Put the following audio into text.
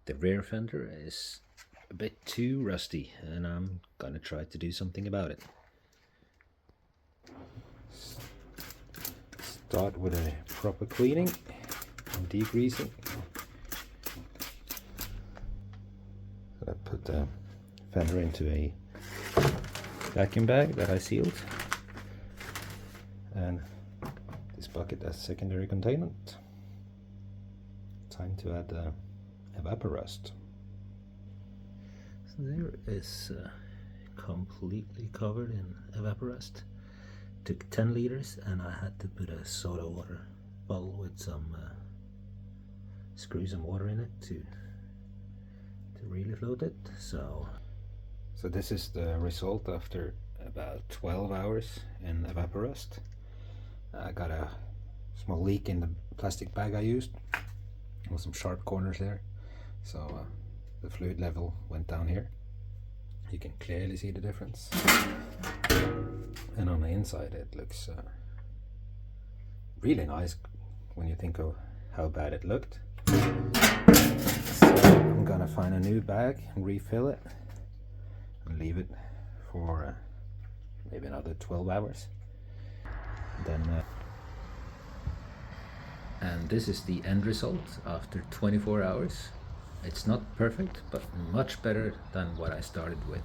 the rear fender is a bit too rusty, and I'm gonna try to do something about it. Start with a proper cleaning and degreasing. I put the fender into a vacuum bag that I sealed, and this bucket as secondary containment. Time to add Evaporust. So there is completely covered in Evaporust. Took 10 liters, and I had to put a soda water bottle with some screw some water in it to really float it. So this is the result after about 12 hours in Evaporust. I got a small leak in the plastic bag I used, with some sharp corners there, so the fluid level went down here. You can clearly see the difference, and on the inside it looks really nice when you think of how bad it looked. So I'm gonna find a new bag and refill it and leave it for maybe another 12 hours. Then and this is the end result after 24 hours. It's not perfect, but much better than what I started with.